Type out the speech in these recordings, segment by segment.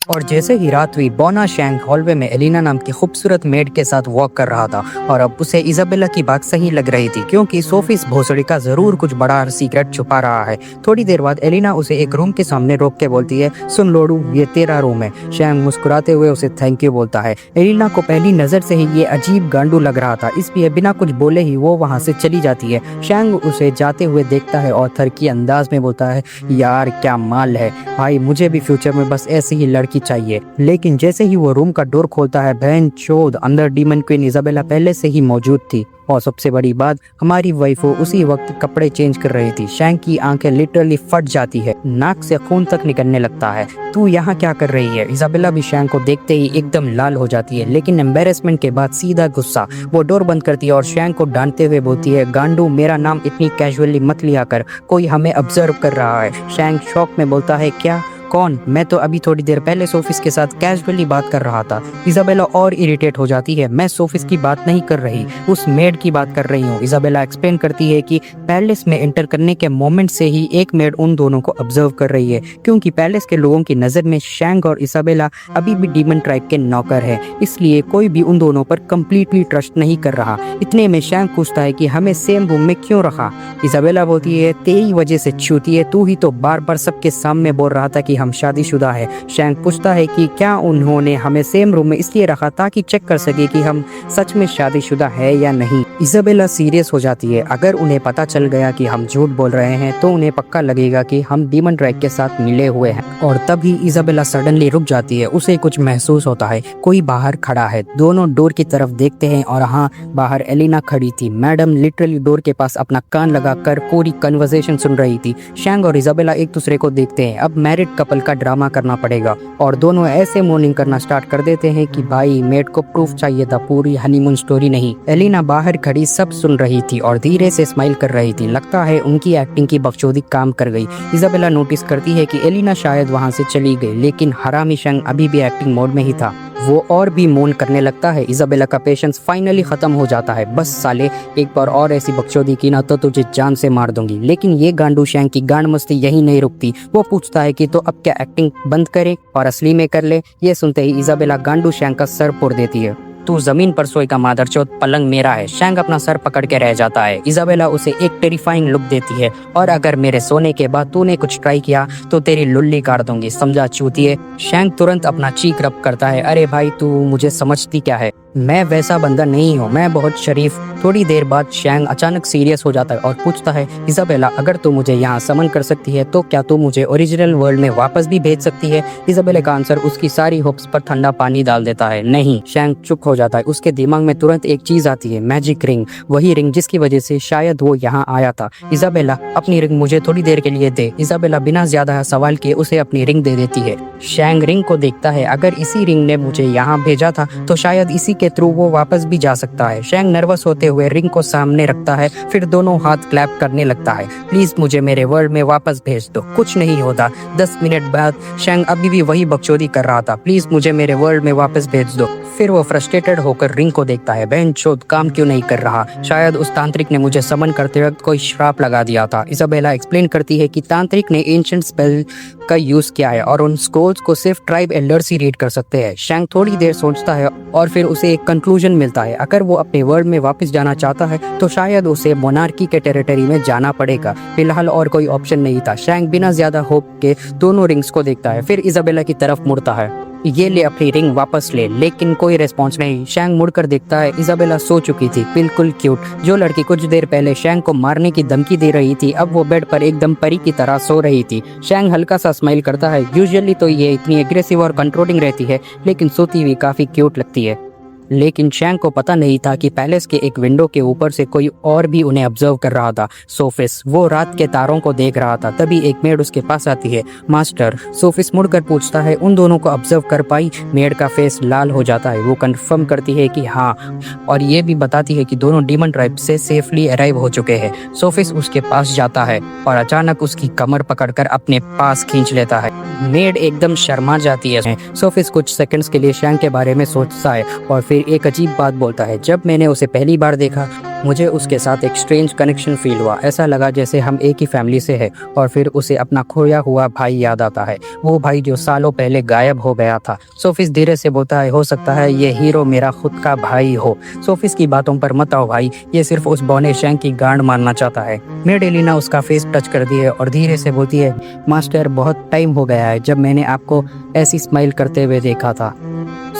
और जैसे ही रात हुई बोना शैंग हॉलवे में एलिना नाम की खूबसूरत मेड के साथ वॉक कर रहा था और अब उसे इजाबेला की बात सही लग रही थी क्योंकि सोफी इस भोसड़ी का जरूर कुछ बड़ा सीक्रेट छुपा रहा है। थोड़ी देर बाद एलिना उसे एक रूम के सामने रोक के बोलती है, सुन लोडू, ये तेरा रूम है। शैंग मुस्कुराते हुए उसे थैंक यू बोलता है। एलिना को पहली नजर से ही ये अजीब गांडू लग रहा था, इसलिए बिना कुछ बोले ही वो वहाँ से चली जाती है। शैंग उसे जाते हुए देखता है और थरकी अंदाज में बोलता है, यार क्या माल है भाई, मुझे भी फ्यूचर में बस ऐसी ही लड़की चाहिए। लेकिन जैसे ही वो रूम का डोर खोलता है, बहन चोद, अंदर डीमन क्वीन इजाबेला पहले से ही मौजूद थी। और सबसे बड़ी बात, हमारी वाइफो उसी वक्त कपड़े चेंज कर रही थी। शैंग की आंखें लिटरली फट जाती है, नाक से खून तक निकलने लगता है। तू यहाँ क्या कर रही है? इजाबेला भी शैंग को देखते ही एकदम लाल हो जाती है, लेकिन एम्बेरसमेंट के बाद सीधा गुस्सा। वो डोर बंद करती है और शैंग को डांटते हुए बोलती है, गांडू, मेरा नाम इतनी कैजुअली मत लिया कर, कोई हमें ऑब्जर्व कर रहा है। शैंग शॉक में बोलता है, क्या? कौन? मैं तो अभी थोड़ी देर पहले सोफिस के साथ कैजुअली बात कर रहा था। इजाबेला और इरिटेट हो जाती है, मैं सोफिस की बात नहीं कर रही, उस मेड की बात कर रही हूँ। इजाबेला एक्सप्लेन करती है कि पैलेस में एंटर करने के मोमेंट से ही एक मेड उन दोनों को ऑब्जर्व कर रही है, क्योंकि पैलेस के लोगों की नज़र में शैंग और इजाबेला अभी भी डीमन ट्राइब के नौकर है, इसलिए कोई भी उन दोनों पर कम्प्लीटली ट्रस्ट नहीं कर रहा। इतने में शैंग पूछता है कि हमें सेम रूम में क्यों रखा? इजाबेला बोलती है, तेरी वजह से छूती है, तू ही तो बार बार सबके सामने बोल रहा था कि हम शादीशुदा है। शैंग पूछता है कि क्या उन्होंने हमें सेम रूम में इसलिए रखा ताकि चेक कर सके कि हम सच में शादीशुदा है या नहीं। इजाबेला सीरियस हो जाती है, अगर उन्हें पता चल गया कि हम झूठ बोल रहे हैं तो उन्हें पक्का लगेगा कि हम डीमन ड्रैग के साथ मिले हुए हैं। और तभी इजाबेला सडनली रुक जाती है, उसे कुछ महसूस होता है, कोई बाहर खड़ा है। दोनों डोर की तरफ देखते हैं और हाँ, बाहर एलिना खड़ी थी। मैडम लिटरली डोर के पास अपना कान लगाकर पूरी कन्वर्सेशन सुन रही थी। शैंग और इजाबेला एक दूसरे को देखते हैं, अब मैरिड कपल का ड्रामा करना पड़ेगा। और दोनों ऐसे मॉर्निंग करना स्टार्ट कर देते हैं कि भाई मेड को प्रूफ चाहिए था, पूरी हनीमून स्टोरी नहीं। एलिना बाहर खड़ी सब सुन रही थी और धीरे से स्माइल कर रही थी, लगता है उनकी एक्टिंग की बकचोदी काम कर गई। इजाबेला नोटिस करती है कि एलिना शायद वहां से चली गई, लेकिन हरामी शैंग अभी भी एक्टिंग मोड में ही था। वो और भी मौन करने लगता है। इजाबेला का पेशेंस फाइनली खत्म हो जाता है, बस साले, एक बार और ऐसी बकचोदी की ना तो तुझे जान से मार दूंगी। लेकिन ये गांडू शैंग की गांड मस्ती यही नहीं रुकती। वो पूछता है कि तो अब क्या एक्टिंग बंद करे और असली में कर ले? ये सुनते ही इजाबेला गांडू शैंग का सर फोड़ देती है। तू जमीन पर सोए का मादरचोद, पलंग मेरा है। शैंग अपना सर पकड़ के रह जाता है। इजाबेला उसे एक टेरिफाइंग लुक देती है, और अगर मेरे सोने के बाद तूने कुछ ट्राई किया तो तेरी लुल्ली काट दूंगी, समझा चूतिए? शैंग तुरंत अपना चीक रब करता है, अरे भाई तू मुझे समझती क्या है, मैं वैसा बंदा नहीं हूँ, मैं बहुत शरीफ। थोड़ी देर बाद शैंग अचानक सीरियस हो जाता है और पूछता है, इजाबेला अगर तू मुझे यहाँ समन कर सकती है तो क्या तू मुझे ओरिजिनल वर्ल्ड में वापस भी भेज सकती है? इजाबेला का आंसर उसकी सारी होप्स पर ठंडा पानी डाल देता है, नहीं। शैंग चुप हो जाता है, उसके दिमाग में तुरंत एक चीज आती है, मैजिक रिंग, वही रिंग जिसकी वजह से शायद वो यहाँ आया था। इजाबेला अपनी रिंग मुझे थोड़ी देर के लिए दे। इजाबेला बिना ज्यादा सवाल किए उसे अपनी रिंग दे देती है। शैंग रिंग को देखता है, अगर इसी रिंग ने मुझे यहाँ भेजा था तो शायद इसी के थ्रू वो वापस भी जा सकता है। शैंग नर्वस होते हुए रिंग को सामने रखता है, फिर दोनों हाथ क्लैप करने लगता है, प्लीज मुझे मेरे वर्ल्ड में वापस भेज दो। कुछ नहीं होता। 10 मिनट बाद शैंग अभी भी वही बकचोदी कर रहा था, प्लीज मुझे मेरे वर्ल्ड में वापस भेज दो। फिर वो फ्रस्ट्रेटेड होकर रिंग को देखता है, बहन चोद काम क्यों नहीं कर रहा? शायद उस तांत्रिक ने मुझे समन करते वक्त कोई श्राप लगा दिया था। इजाबेला एक्सप्लेन करती है कि तांत्रिक ने एंशिएंट स्पेल का यूज किया है और उन स्क्रोल्स को सिर्फ ट्राइब एल्डर्स ही रीड कर सकते हैं। शैंग थोड़ी देर सोचता है और फिर उसे एक कंक्लूजन मिलता है, अगर वो अपने वर्ल्ड में वापस जाना चाहता है तो शायद उसे मोनार्की के टेरिटरी में जाना पड़ेगा। फिलहाल और कोई ऑप्शन नहीं था। शैंग बिना ज्यादा होप के दोनों रिंग्स को देखता है, फिर इजाबेला की तरफ मुड़ता है, ये ले अपनी रिंग वापस ले, लेकिन कोई रिस्पॉन्स नहीं। शैंग मुड़कर देखता है, इजाबेला सो चुकी थी, बिल्कुल क्यूट। जो लड़की कुछ देर पहले शैंग को मारने की धमकी दे रही थी, अब वो बेड पर एकदम परी की तरह सो रही थी। शैंग हल्का सा स्माइल करता है, यूजुअली तो ये इतनी एग्रेसिव और कंट्रोलिंग रहती है, लेकिन सोती हुई काफी क्यूट लगती है। लेकिन शैंग को पता नहीं था कि पैलेस के एक विंडो के ऊपर से कोई और भी उन्हें ऑब्जर्व कर रहा था। सोफिस वो रात के तारों को देख रहा था। तभी एक मेड उसके पास आती है, मास्टर। सोफिस मुड़कर पूछता है, उन दोनों को ऑब्जर्व कर पाई? मेड का फेस लाल हो जाता है, वो कंफर्म करती है कि हाँ, और ये भी बताती है कि दोनों डीमन ट्राइब से सेफली अराइव हो चुके हैं। सोफिस उसके पास जाता है और अचानक उसकी कमर पकड़कर अपने पास खींच लेता है। मेड एकदम शर्मा जाती है। सोफिस कुछ सेकंड्स के लिए शैंग के बारे में सोचता है और फिर एक अजीब बात बोलता है, जब मैंने उसे पहली बार देखा मुझे उसके साथ एक स्ट्रेंज कनेक्शन फील हुआ। ऐसा लगा जैसे हम एक ही फैमिली से हैं। और फिर उसे अपना खोया हुआ भाई याद आता है, वो भाई जो सालों पहले गायब हो गया था। सोफिस धीरे से बोलता है, हो सकता है ये हीरो मेरा खुद का भाई हो। सोफिस की बातों पर मत आओ भाई, ये सिर्फ उस बौने शैंक की गांड मारना चाहता है। मेड एलिना उसका फेस टच कर दी है और धीरे से बोलती है, मास्टर बहुत टाइम हो गया है जब मैंने आपको ऐसी स्माइल करते हुए देखा था।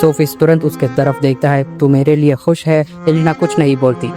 सोफिस तुरंत उसके तरफ देखता है, तू मेरे लिए खुश है? एलिना कुछ नहीं बोलती,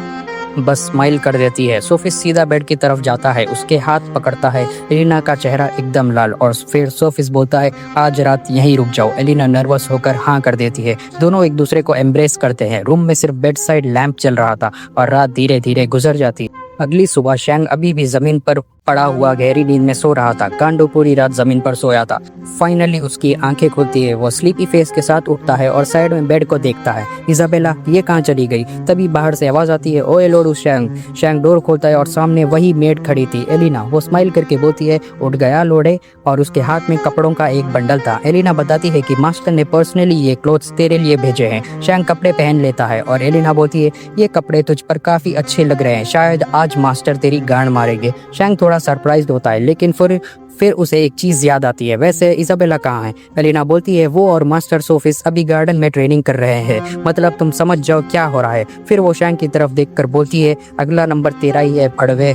बस स्माइल कर देती है। सोफिस सीधा बेड की तरफ जाता है, उसके हाथ पकड़ता है। एलिना का चेहरा एकदम लाल और फिर सोफिस बोलता है, आज रात यहीं रुक जाओ। एलिना नर्वस होकर हाँ कर देती है। दोनों एक दूसरे को एम्ब्रेस करते हैं। रूम में सिर्फ बेड साइड लैंप चल रहा था और रात धीरे धीरे गुजर जाती। अगली सुबह शैंग अभी भी जमीन पर पड़ा हुआ गहरी नींद में सो रहा था। गांडो पूरी रात जमीन पर सोया था। फाइनली उसकी आंखें खुलती है। वो स्लीपी फेस के साथ उठता है और साइड में बेड को देखता है। इजाबेला ये कहाँ चली गई? तभी बाहर से आवाज आती है, ओए लोडू शैंग। शैंग डोर खोलता है और सामने वही मेड खड़ी थी, एलिना। वो स्माइल करके बोलती है, उठ गया लोड़े? और उसके हाथ में कपड़ों का एक बंडल था। एलिना बताती है कि मास्टर ने पर्सनली ये क्लोथ्स तेरे लिए भेजे हैं। शैंग कपड़े पहन लेता है और एलिना बोलती है, ये कपड़े तुझ पर काफी अच्छे लग रहे हैं, शायद आज मास्टर तेरी गांड मारेंगे। शैंग थोड़ा सरप्राइज्ड होता है, लेकिन फिर उसे एक चीज याद आती है, वैसे इजाबेला कहाँ है? एलिना बोलती है, वो और मास्टर सोफिस अभी गार्डन में ट्रेनिंग कर रहे हैं। मतलब तुम समझ जाओ क्या हो रहा है। फिर वो शैंग की तरफ देखकर बोलती है, अगला नंबर तेरा ही है भड़वे।